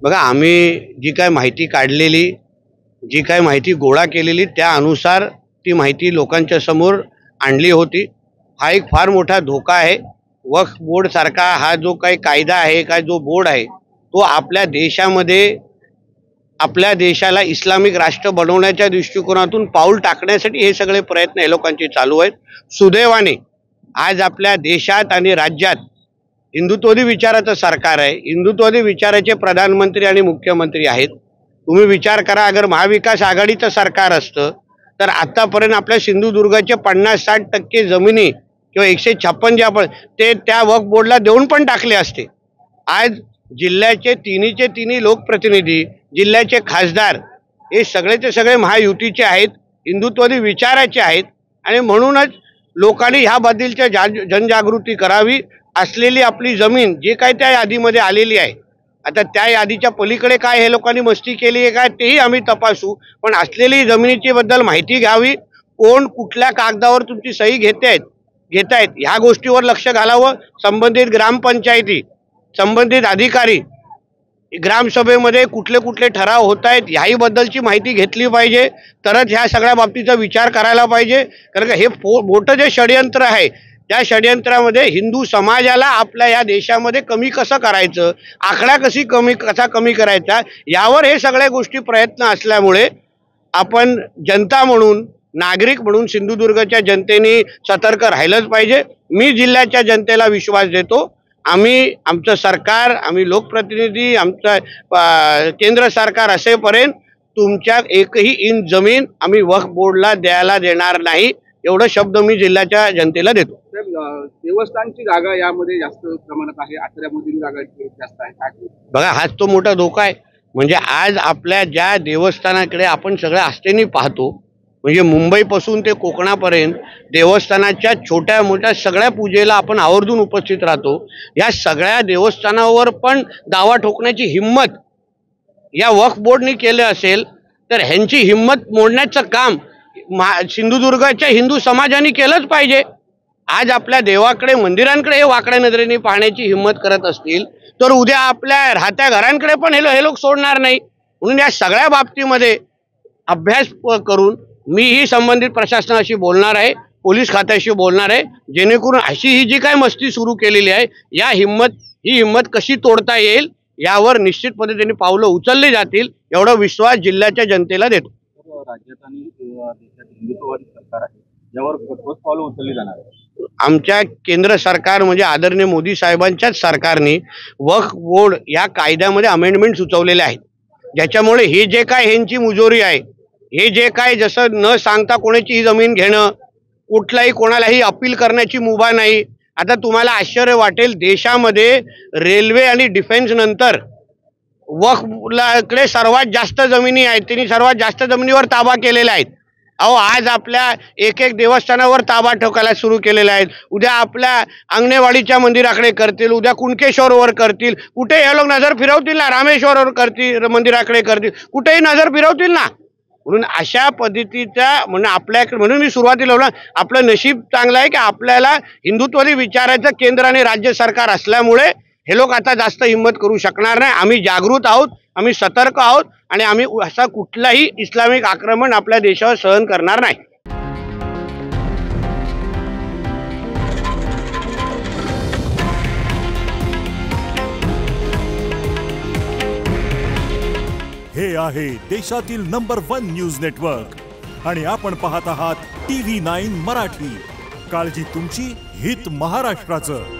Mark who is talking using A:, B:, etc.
A: बघा, आम्ही जी काय माहिती काढलेली, जी काय माहिती गोळा केलेली त्या अनुसार ती माहिती लोकांच्या समोर आणली होती. हा एक फार मोठा धोका आहे. वक्फ बोर्ड सारखा हा जो काही कायदा आहे, काय जो बोर्ड आहे, तो आपल्या देशामध्ये आपल्या देशाला इस्लामिक राष्ट्र बनवण्याच्या दृष्टिकोनातून पाऊल टाकण्यासाठी हे सगळे प्रयत्न हे लोकांचे चालू आहेत. सुदैवाने आज आपल्या देशात आणि राज्यात हिंदुत्ववादी विचाराचं सरकार आहे. हिंदुत्ववादी विचाराचे प्रधानमंत्री आणि मुख्यमंत्री आहेत. तुम्ही विचार करा, अगर महाविकास आघाडीचं सरकार असतं तर आतापर्यंत आपल्या सिंधुदुर्गाचे 50-60% जमिनी किंवा 156 जे आपण ते त्या वक्फ बोर्डला देऊन पण टाकले असते. आज जिल्ह्याचे तिन्ही लोकप्रतिनिधी, जिल्ह्याचे खासदार हे सगळेचे सगळे महायुतीचे आहेत, हिंदुत्ववादी विचाराचे आहेत आणि म्हणूनच लोकांनी ह्याबद्दलच्या जनजागृती करावी. असलेली आपली जमीन जे काय त्या यादीमध्ये आलेली आहे, आता त्या यादीच्या पलीकडे काय हे लोकांनी मस्ती केली आहे काय तेही आम्ही तपासू, पण असलेली जमिनीची बद्दल माहिती घ्यावी. कोण कुठल्या कागदावर तुमची सही घेतायत ह्या गोष्टीवर लक्ष घालावं. संबंधित ग्रामपंचायती, संबंधित अधिकारी, ग्रामसभेमध्ये कुठले कुठले ठराव होत आहेत ह्याही बद्दलची माहिती घेतली पाहिजे. तरच ह्या सगळ्या बाबतीचा विचार करायला पाहिजे. कारण हे मोठं जे षडयंत्र आहे त्या षडयंत्रामध्ये हिंदू समाजाला आपल्या या देशामध्ये कमी कसं करायचं, आकडा कसा कमी करायचा, यावर हे सगळ्या गोष्टी प्रयत्न असल्यामुळे आपण जनता म्हणून, नागरिक म्हणून सिंधुदुर्गच्या जनतेने सतर्क राहिलंच पाहिजे. मी जिल्ह्याच्या जनतेला विश्वास देतो. आमचं सरकार, आम्ही लोकप्रतिनिधी, आमचं केंद्र सरकार असेपर्यंत तुमच्या एकही इंच जमीन आम्ही वक्फ बोर्डला द्यायला देणार नाही, एवढं शब्द मी जिल्ह्याच्या जनतेला देतो.
B: देवस्थानची जागा यामध्ये जास्त प्रमाणात आहे, आचऱ्यामधील जागा जास्त आहे.
A: बघा, हाच तो मोठा धोका आहे. म्हणजे आज आपल्या ज्या देवस्थानाकडे आपण सगळ्या आस्थेने पाहतो, म्हणजे मुंबईपासून ते कोकणापर्यंत देवस्थानाच्या छोट्या मोठ्या सगळ्या पूजेला आपण आवर्जून उपस्थित राहतो. या सगळ्या देवस्थानावर पण दावा ठोकण्याची हिंमत या वक्फ बोर्डने केलं असेल तर ह्यांची हिंमत मोडण्याचं काम सिंधुदुर्गाच्या हिंदू समाजाने केलंच पाहिजे. आज आपल्या देवाकडे, मंदिरांकडे हे वाकड्या नजरेने पाहण्याची हिंमत करत असतील तर उद्या आपल्या राहत्या घरांकडे पण हे लोक सोडणार नाही. म्हणून या सगळ्या बाबतीमध्ये अभ्यास करून मीही संबंधित प्रशासनाशी बोलणार आहे, पोलीस खात्याशी बोलणार आहे, जेणेकरून अशी ही जी काय मस्ती सुरू केलेली आहे ही हिंमत कशी तोडता येईल यावर निश्चित पद्धतीने पावलं उचलली जातील, एवढा विश्वास जिल्ह्याच्या जनतेला देतो.
B: राज्यात आणि देशात हिंदुत्ववादी सरकार आहे, यावर ठोस पावलं उचलली जाणार आहे.
A: आमच्या केंद्र सरकार म्हणजे आदरणीय मोदी साहेबांच्याच सरकारने वक्फ बोर्ड या कायद्यामध्ये अमेंडमेंट सुचवलेले आहेत, ज्याच्यामुळे हे जे काय ह्यांची मुजोरी आहे, हे जे काय जसं न सांगता कोणाची जमीन घेणं, कुठलाही कोणालाही अपील करण्याची मुभा नाही. आता तुम्हाला आश्चर्य वाटेल, देशामध्ये रेल्वे आणि डिफेन्स नंतर वक्फकडे सर्वात जास्त जमिनी आहेत, त्यांनी सर्वात जास्त जमिनीवर ताबा केलेला आहे. आज आपल्या एक देवस्थानावर ताबा ठोकायला सुरू केलेला आहे. उद्या आपल्या अंगणेवाडीच्या मंदिराकडे करतील, उद्या कुणकेश्वरवर करतील, कुठे हे लोक नजर फिरवतील ना, रामेश्वरवर करतील, मंदिराकडे करतील, कुठेही नजर फिरवतील ना. म्हणून अशा पद्धतीचा म्हणून मी सुरुवातीला बोललो, आपलं नशीब चांगलं आहे की आपल्याला हिंदुत्ववादी विचाराचं केंद्र आणि राज्य सरकार असल्यामुळे हे लोक आता जास्त हिंमत करू शकणार नाही. आम्ही जागृत आहोत, आम्ही सतर्क आहोत आणि आम्ही असा कुठलाही इस्लामिक आक्रमण आपल्या देशावर सहन करणार नाही.
C: हे आहे देशातील नंबर 1 न्यूज नेटवर्क आणि आपण पाहत आहात TV9 मराठी. काळजी तुमची, हित महाराष्ट्राचं.